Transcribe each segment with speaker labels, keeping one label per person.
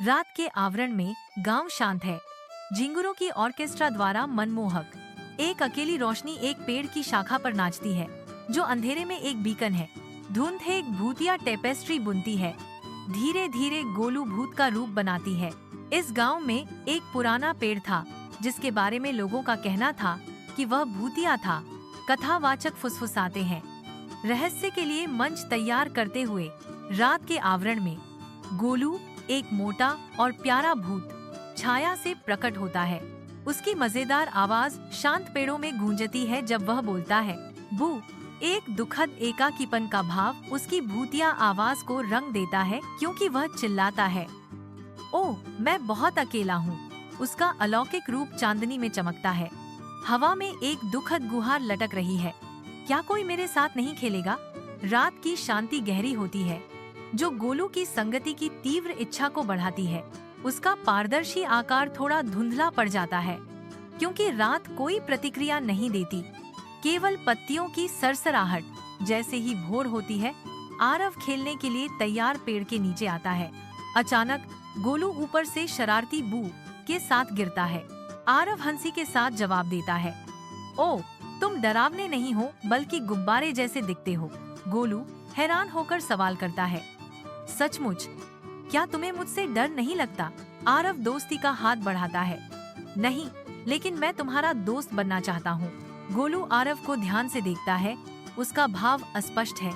Speaker 1: रात के आवरण में गांव शांत है। झिंगुरों की ऑर्केस्ट्रा द्वारा मनमोहक एक अकेली रोशनी एक पेड़ की शाखा पर नाचती है, जो अंधेरे में एक बीकन है। धुंध एक भूतिया टेपेस्ट्री बुनती है। धीरे धीरे गोलू भूत का रूप बनाती है। इस गांव में एक पुराना पेड़ था, जिसके बारे में लोगों का कहना था कि वह भूतिया था। कथावाचक फुसफुसाते हैं। रहस्य के लिए मंच तैयार करते हुए रात के आवरण में गोलू, एक मोटा और प्यारा भूत, छाया से प्रकट होता है। उसकी मजेदार आवाज शांत पेड़ों में गूंजती है जब वह बोलता है बू। एक दुखद एकाकीपन का भाव उसकी भूतिया आवाज को रंग देता है, क्योंकि वह चिल्लाता है, ओह मैं बहुत अकेला हूँ। उसका अलौकिक रूप चांदनी में चमकता है। हवा में एक दुखद गुहार लटक रही है, क्या कोई मेरे साथ नहीं खेलेगा? रात की शांति गहरी होती है, जो गोलू की संगति की तीव्र इच्छा को बढ़ाती है। उसका पारदर्शी आकार थोड़ा धुंधला पड़ जाता है, क्योंकि रात कोई प्रतिक्रिया नहीं देती, केवल पत्तियों की सरसराहट। जैसे ही भोर होती है, आरव खेलने के लिए तैयार पेड़ के नीचे आता है। अचानक गोलू ऊपर से शरारती बू के साथ गिरता है। आरव हंसी के साथ जवाब देता है, ओह तुम डरावने नहीं हो, बल्कि गुब्बारे जैसे दिखते हो। गोलू हैरान होकर सवाल करता है, सचमुच? क्या तुम्हें मुझसे डर नहीं लगता? आरव दोस्ती का हाथ बढ़ाता है, नहीं, लेकिन मैं तुम्हारा दोस्त बनना चाहता हूँ। गोलू आरव को ध्यान से देखता है। उसका भाव अस्पष्ट है,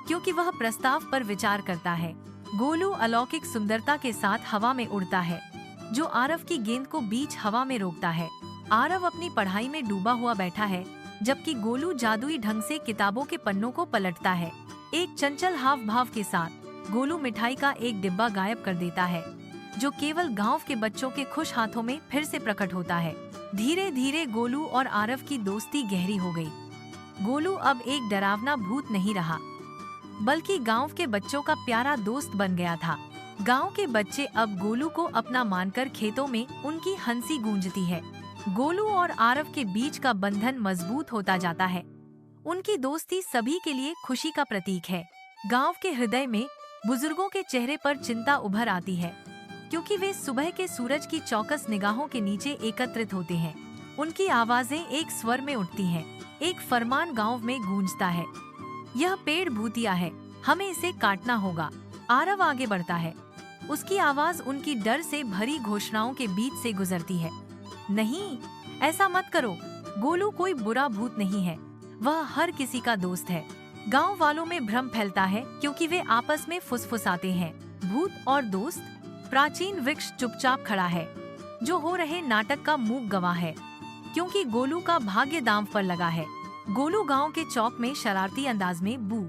Speaker 1: क्योंकि वह प्रस्ताव पर विचार करता है। गोलू अलौकिक सुंदरता के साथ हवा में उड़ता है, जो आरव की गेंद को बीच हवा में रोकता है। आरव अपनी पढ़ाई में डूबा हुआ बैठा है, जबकि गोलू जादुई ढंग से किताबों के पन्नों को पलटता है। एक चंचल हाव भाव के साथ गोलू मिठाई का एक डिब्बा गायब कर देता है, जो केवल गांव के बच्चों के खुश हाथों में फिर से प्रकट होता है। धीरे धीरे गोलू और आरव की दोस्ती गहरी हो गई। गोलू अब एक डरावना भूत नहीं रहा, बल्कि गांव के बच्चों का प्यारा दोस्त बन गया था। गांव के बच्चे अब गोलू को अपना मानकर खेतों में उनकी हंसी गूंजती है। गोलू और आरव के बीच का बंधन मजबूत होता जाता है। उनकी दोस्ती सभी के लिए खुशी का प्रतीक है। गांव के हृदय में बुजुर्गों के चेहरे पर चिंता उभर आती है, क्योंकि वे सुबह के सूरज की चौकस निगाहों के नीचे एकत्रित होते हैं। उनकी आवाजें एक स्वर में उठती हैं। एक फरमान गांव में गूंजता है, यह पेड़ भूतिया है, हमें इसे काटना होगा। आरव आगे बढ़ता है। उसकी आवाज उनकी डर से भरी घोषणाओं के बीच से गुजरती है। नहीं, ऐसा मत करो। गोलू कोई बुरा भूत नहीं है, वह हर किसी का दोस्त है। गांव वालों में भ्रम फैलता है, क्योंकि वे आपस में फुसफुसाते हैं। भूत और दोस्त। प्राचीन वृक्ष चुपचाप खड़ा है, जो हो रहे नाटक का मूक गवाह है, क्योंकि गोलू का भाग्य दांव पर लगा है। गोलू गांव के चौक में शरारती अंदाज में बू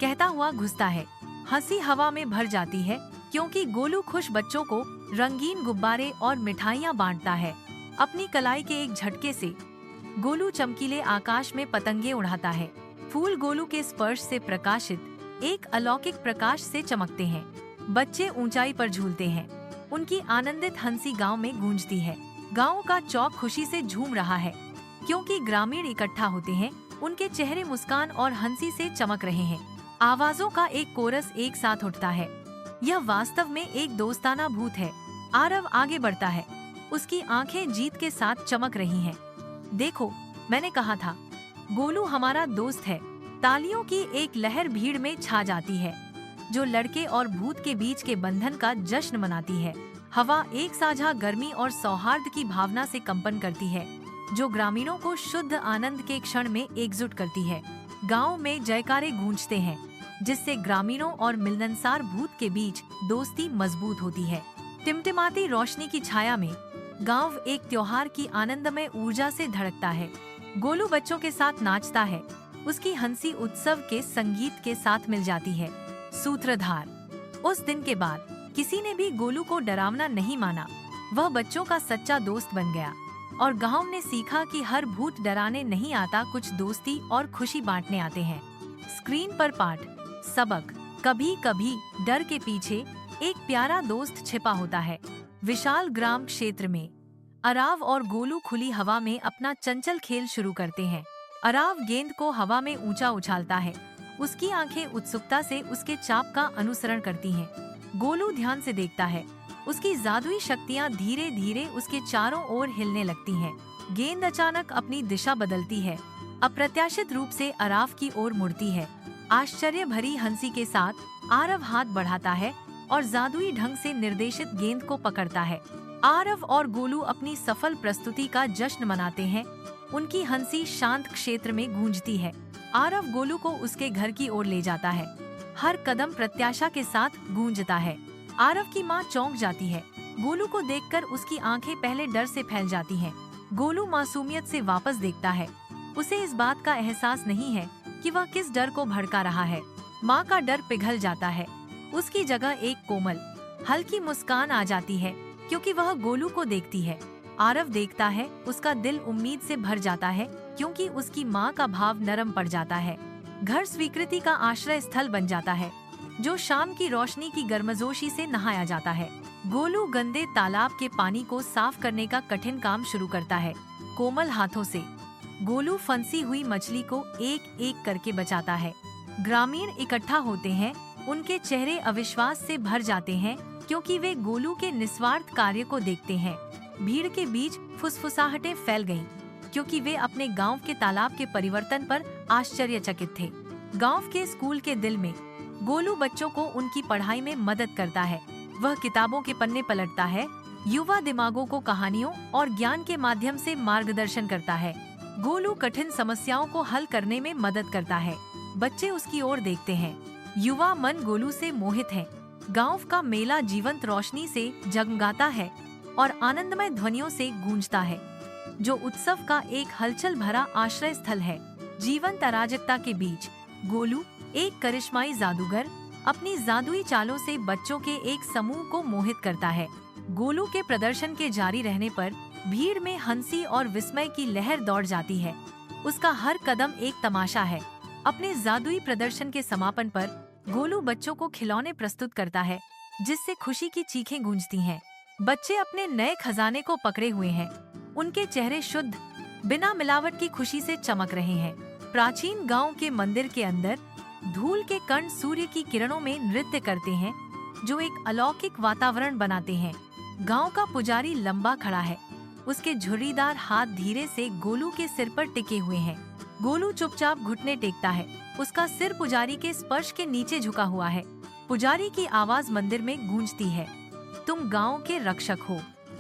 Speaker 1: कहता हुआ घुसता है। हंसी हवा में भर जाती है, क्योंकि गोलू खुश बच्चों को रंगीन गुब्बारे और मिठाइयाँ बांटता है। अपनी कलाई के एक झटके से गोलू चमकीले आकाश में पतंगे उड़ाता है। फूल गोलू के स्पर्श से प्रकाशित एक अलौकिक प्रकाश से चमकते हैं। बच्चे ऊंचाई पर झूलते हैं। उनकी आनंदित हंसी गांव में गूंजती है। गांव का चौक खुशी से झूम रहा है, क्योंकि ग्रामीण इकट्ठा होते हैं। उनके चेहरे मुस्कान और हंसी से चमक रहे हैं। आवाजों का एक कोरस एक साथ उठता है। यह वास्तव में एक दोस्ताना भूत है। आरव आगे बढ़ता है। उसकी आंखें जीत के साथ चमक रही हैं। देखो, मैंने कहा था, गोलू हमारा दोस्त है। तालियों की एक लहर भीड़ में छा जाती है, जो लड़के और भूत के बीच के बंधन का जश्न मनाती है। हवा एक साझा गर्मी और सौहार्द की भावना से कंपन करती है, जो ग्रामीणों को शुद्ध आनंद के क्षण में एकजुट करती है। गांव में जयकारे गूंजते हैं, जिससे ग्रामीणों और मिलनसार भूत के बीच दोस्ती मजबूत होती है। टिमटिमाती रोशनी की छाया में गांव एक त्योहार की आनंदमय ऊर्जा से धड़कता है। गोलू बच्चों के साथ नाचता है। उसकी हंसी उत्सव के संगीत के साथ मिल जाती है। सूत्रधार। उस दिन के बाद किसी ने भी गोलू को डरावना नहीं माना। वह बच्चों का सच्चा दोस्त बन गया, और गांव ने सीखा कि हर भूत डराने नहीं आता, कुछ दोस्ती और खुशी बांटने आते हैं। स्क्रीन पर पाठ। सबक। कभी कभी डर के पीछे एक प्यारा दोस्त छिपा होता है। विशाल ग्राम क्षेत्र में अराव और गोलू खुली हवा में अपना चंचल खेल शुरू करते हैं। अराव गेंद को हवा में ऊंचा उछालता है। उसकी आंखें उत्सुकता से उसके चाप का अनुसरण करती हैं। गोलू ध्यान से देखता है। उसकी जादुई शक्तियाँ धीरे धीरे उसके चारों ओर हिलने लगती हैं। गेंद अचानक अपनी दिशा बदलती है, अप्रत्याशित रूप से आरव की ओर मुड़ती है। आश्चर्य भरी हंसी के साथ आरव हाथ बढ़ाता है और जादुई ढंग से निर्देशित गेंद को पकड़ता है। आरव और गोलू अपनी सफल प्रस्तुति का जश्न मनाते हैं। उनकी हंसी शांत क्षेत्र में गूंजती है। आरव गोलू को उसके घर की ओर ले जाता है। हर कदम प्रत्याशा के साथ गूंजता है। आरव की मां चौंक जाती है। गोलू को देखकर उसकी आंखें पहले डर से फैल जाती हैं। गोलू मासूमियत से वापस देखता है। उसे इस बात का एहसास नहीं है कि वह किस डर को भड़का रहा है। माँ का डर पिघल जाता है। उसकी जगह एक कोमल, हल्की मुस्कान आ जाती है, क्योंकि वह गोलू को देखती है। आरव देखता है, उसका दिल उम्मीद से भर जाता है, क्योंकि उसकी माँ का भाव नरम पड़ जाता है। घर स्वीकृति का आश्रय स्थल बन जाता है, जो शाम की रोशनी की गर्मजोशी से नहाया जाता है। गोलू गंदे तालाब के पानी को साफ करने का कठिन काम शुरू करता है। कोमल हाथों से गोलू फंसी हुई मछली को एक एक करके बचाता है। ग्रामीण इकट्ठा होते हैं। उनके चेहरे अविश्वास से भर जाते हैं, क्योंकि वे गोलू के निस्वार्थ कार्य को देखते हैं। भीड़ के बीच फुसफुसाहटें फैल गईं, क्योंकि वे अपने गांव के तालाब के परिवर्तन पर आश्चर्यचकित थे। गांव के स्कूल के दिल में गोलू बच्चों को उनकी पढ़ाई में मदद करता है। वह किताबों के पन्ने पलटता है, युवा दिमागों को कहानियों और ज्ञान के माध्यम से मार्गदर्शन करता है। गोलू कठिन समस्याओं को हल करने में मदद करता है। बच्चे उसकी ओर देखते हैं। युवा मन गोलू से मोहित है। गांव का मेला जीवंत रोशनी से जगमगाता है और आनंदमय ध्वनियों से गूंजता है, जो उत्सव का एक हलचल भरा आश्रय स्थल है। जीवंत अराजकता के बीच गोलू, एक करिश्माई जादूगर, अपनी जादुई चालों से बच्चों के एक समूह को मोहित करता है। गोलू के प्रदर्शन के जारी रहने पर भीड़ में हंसी और विस्मय की लहर दौड़ जाती है। उसका हर कदम एक तमाशा है। अपने जादुई प्रदर्शन के समापन पर गोलू बच्चों को खिलौने प्रस्तुत करता है, जिससे खुशी की चीखें गूंजती हैं। बच्चे अपने नए खजाने को पकड़े हुए हैं। उनके चेहरे शुद्ध, बिना मिलावट की खुशी से चमक रहे हैं। प्राचीन गांव के मंदिर के अंदर धूल के कण सूर्य की किरणों में नृत्य करते हैं, जो एक अलौकिक वातावरण बनाते हैं। गांव का पुजारी लंबा खड़ा है। उसके झुर्रीदार हाथ धीरे से गोलू के सिर पर टिके हुए हैं। गोलू चुपचाप घुटने टेकता है। उसका सिर पुजारी के स्पर्श के नीचे झुका हुआ है। पुजारी की आवाज मंदिर में गूंजती है, तुम गांव के रक्षक हो।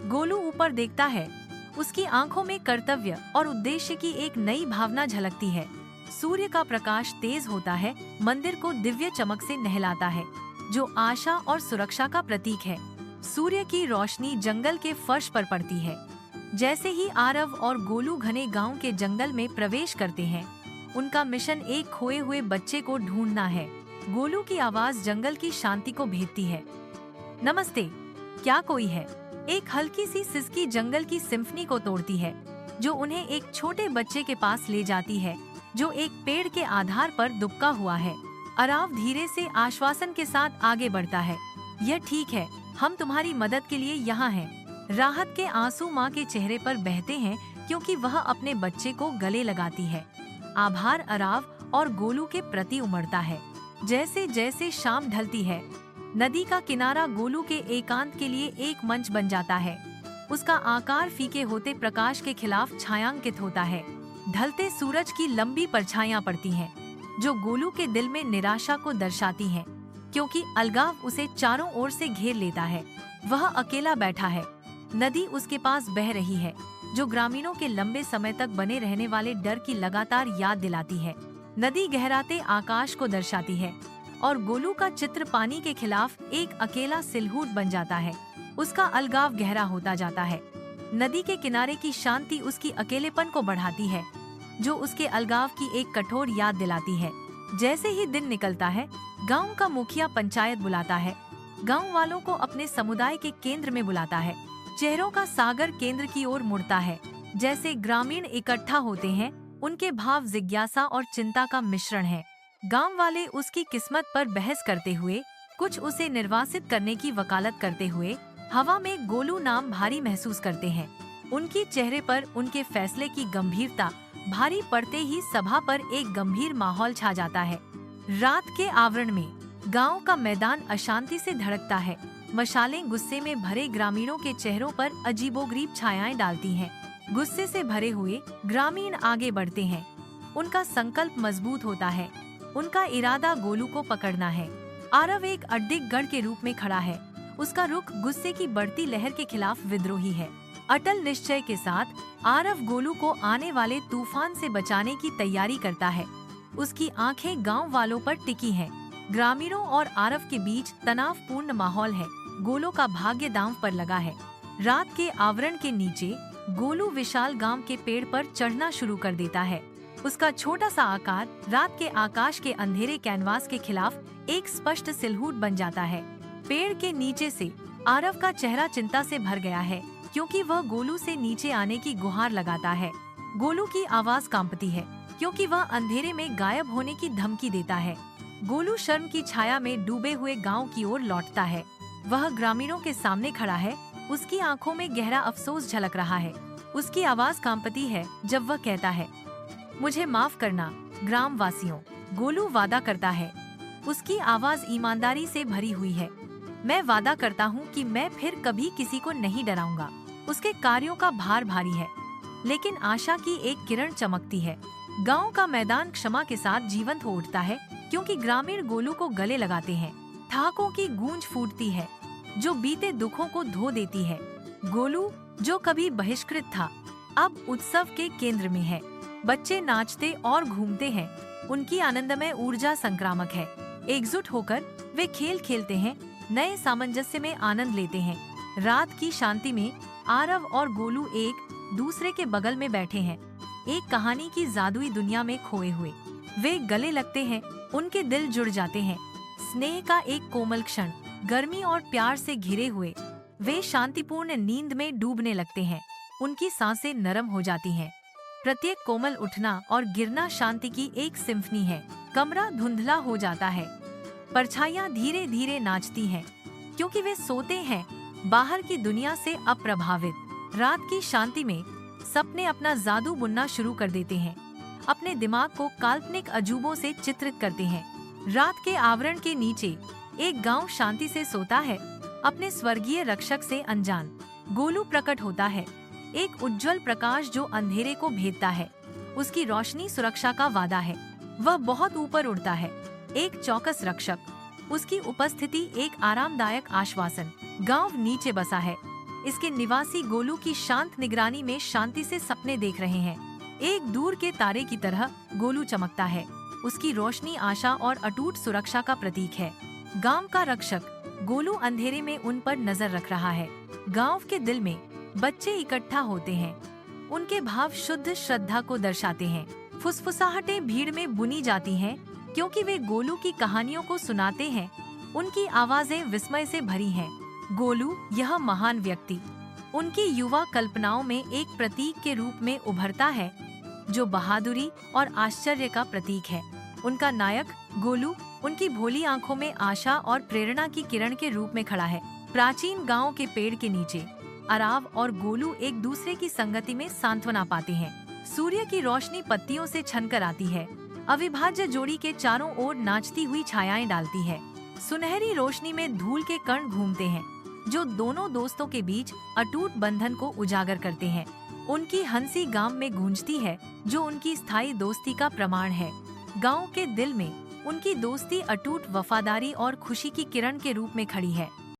Speaker 1: गोलू ऊपर देखता है। उसकी आंखों में कर्तव्य और उद्देश्य की एक नई भावना झलकती है। सूर्य का प्रकाश तेज होता है, मंदिर को दिव्य चमक से नहलाता है, जो आशा और सुरक्षा का प्रतीक है। सूर्य की रोशनी जंगल के फर्श पर पड़ती है। जैसे ही आरव और गोलू घने गांव के जंगल में प्रवेश करते हैं, उनका मिशन एक खोए हुए बच्चे को ढूंढना है। गोलू की आवाज जंगल की शांति को भेदती है। नमस्ते, क्या कोई है? एक हल्की सी सिसकी जंगल की सिम्फनी को तोड़ती है, जो उन्हें एक छोटे बच्चे के पास ले जाती है, जो एक पेड़ के आधार पर दुबका हुआ है। आरव धीरे से आश्वासन के साथ आगे बढ़ता है। यह ठीक है, हम तुम्हारी मदद के लिए यहाँ हैं। राहत के आंसू माँ के चेहरे पर बहते हैं, क्योंकि वह अपने बच्चे को गले लगाती है। आभार आरव और गोलू के प्रति उमड़ता है। जैसे जैसे शाम ढलती है, नदी का किनारा गोलू के एकांत के लिए एक मंच बन जाता है। उसका आकार फीके होते प्रकाश के खिलाफ छायांकित होता है। ढलते सूरज की लंबी परछाइयां पड़ती हैं, जो गोलू के दिल में निराशा को दर्शाती हैं, क्योंकि अलगाव उसे चारों ओर से घेर लेता है। वह अकेला बैठा है। नदी उसके पास बह रही है, जो ग्रामीणों के लंबे समय तक बने रहने वाले डर की लगातार याद दिलाती है। नदी गहराते आकाश को दर्शाती है और गोलू का चित्र पानी के खिलाफ एक अकेला सिलहूट बन जाता है। उसका अलगाव गहरा होता जाता है। नदी के किनारे की शांति उसकी अकेलेपन को बढ़ाती है, जो उसके अलगाव की एक कठोर याद दिलाती है। जैसे ही दिन निकलता है, गांव का मुखिया पंचायत बुलाता है। गांव वालों को अपने समुदाय के केंद्र में बुलाता है। चेहरों का सागर केंद्र की ओर मुड़ता है। जैसे ग्रामीण इकट्ठा होते हैं, उनके भाव जिज्ञासा और चिंता का मिश्रण है। गांव वाले उसकी किस्मत पर बहस करते हुए, कुछ उसे निर्वासित करने की वकालत करते हुए, हवा में गोलू नाम भारी महसूस करते हैं। उनके चेहरे पर उनके फैसले की गंभीरता भारी पड़ते ही सभा पर एक गंभीर माहौल छा जाता है। रात के आवरण में गांव का मैदान अशांति से धड़कता है। मशालें गुस्से में भरे ग्रामीणों के चेहरों पर अजीबोगरीब छायाएं डालती हैं। गुस्से से भरे हुए ग्रामीण आगे बढ़ते हैं। उनका संकल्प मजबूत होता है। उनका इरादा गोलू को पकड़ना है। आरव एक अड्डिक गढ़ के रूप में खड़ा है। उसका रुख गुस्से की बढ़ती लहर के खिलाफ विद्रोही है। अटल निश्चय के साथ आरव गोलू को आने वाले तूफान से बचाने की तैयारी करता है। उसकी आंखें गांव वालों पर टिकी हैं। ग्रामीणों और आरव के बीच तनावपूर्ण माहौल है। गोलू का भाग्य दांव पर लगा है। रात के आवरण के नीचे गोलू विशाल गांव के पेड़ पर चढ़ना शुरू कर देता है। उसका छोटा सा आकार रात के आकाश के अंधेरे कैनवास के खिलाफ एक स्पष्ट सिलहूट बन जाता है। पेड़ के नीचे से आरव का चेहरा चिंता से भर गया है, क्योंकि वह गोलू से नीचे आने की गुहार लगाता है। गोलू की आवाज कांपती है, क्योंकि वह अंधेरे में गायब होने की धमकी देता है। गोलू शर्म की छाया में डूबे हुए गांव की ओर लौटता है। वह ग्रामीणों के सामने खड़ा है। उसकी आंखों में गहरा अफसोस झलक रहा है। उसकी आवाज कांपती है जब वह कहता है, मुझे माफ करना ग्राम वासियों। गोलू वादा करता है। उसकी आवाज ईमानदारी से भरी हुई है। मैं वादा करता हूँ कि मैं फिर कभी किसी को नहीं डराऊंगा। उसके कार्यों का भार भारी है, लेकिन आशा की एक किरण चमकती है। गांव का मैदान क्षमा के साथ जीवंत हो उठता है, क्योंकि ग्रामीण गोलू को गले लगाते हैं। ठहाकों की गूंज फूटती है, जो बीते दुखों को धो देती है। गोलू, जो कभी बहिष्कृत था, अब उत्सव के केंद्र में है। बच्चे नाचते और घूमते हैं। उनकी आनंदमय ऊर्जा संक्रामक है। एकजुट होकर वे खेल खेलते हैं, नए सामंजस्य में आनंद लेते हैं। रात की शांति में आरव और गोलू एक दूसरे के बगल में बैठे हैं, एक कहानी की जादुई दुनिया में खोए हुए। वे गले लगते हैं, उनके दिल जुड़ जाते हैं। स्नेह का एक कोमल क्षण, गर्मी और प्यार से घिरे हुए वे शांतिपूर्ण नींद में डूबने लगते हैं। उनकी सांसें नरम हो जाती हैं। प्रत्येक कोमल उठना और गिरना शांति की एक सिम्फनी है। कमरा धुंधला हो जाता है। परछाइयां धीरे धीरे नाचती हैं, क्योंकि वे सोते हैं, बाहर की दुनिया से अप्रभावित। रात की शांति में सपने अपना जादू बुनना शुरू कर देते हैं। अपने दिमाग को काल्पनिक अजूबों से चित्रित करते हैं। रात के आवरण के नीचे एक गांव शांति से सोता है, अपने स्वर्गीय रक्षक से अनजान। गोलू प्रकट होता है, एक उज्जवल प्रकाश जो अंधेरे को भेदता है। उसकी रोशनी सुरक्षा का वादा है। वह बहुत ऊपर उड़ता है, एक चौकस रक्षक। उसकी उपस्थिति एक आरामदायक आश्वासन। गांव नीचे बसा है। इसके निवासी गोलू की शांत निगरानी में शांति से सपने देख रहे हैं। एक दूर के तारे की तरह गोलू चमकता है। उसकी रोशनी आशा और अटूट सुरक्षा का प्रतीक है। गांव का रक्षक गोलू अंधेरे में उन पर नजर रख रहा है। गांव के दिल में बच्चे इकट्ठा होते हैं। उनके भाव शुद्ध श्रद्धा को दर्शाते हैं। फुसफुसाहटें भीड़ में बुनी जाती हैं, क्योंकि वे गोलू की कहानियों को सुनाते हैं। उनकी आवाजें विस्मय से भरी हैं। गोलू, यह महान व्यक्ति, उनकी युवा कल्पनाओं में एक प्रतीक के रूप में उभरता है, जो बहादुरी और आश्चर्य का प्रतीक है। उनका नायक गोलू उनकी भोली आंखों में आशा और प्रेरणा की किरण के रूप में खड़ा है। प्राचीन गांव के पेड़ के नीचे आरव और गोलू एक दूसरे की संगति में सांत्वना पाते हैं। सूर्य की रोशनी पत्तियों से छनकर आती है। अविभाज्य जोड़ी के चारों ओर नाचती हुई छायाएं डालती है। सुनहरी रोशनी में धूल के कण घूमते हैं, जो दोनों दोस्तों के बीच अटूट बंधन को उजागर करते हैं। उनकी हंसी गांव में गूंजती है, जो उनकी स्थायी दोस्ती का प्रमाण है। गांव के दिल में उनकी दोस्ती अटूट वफादारी और खुशी की किरण के रूप में खड़ी है।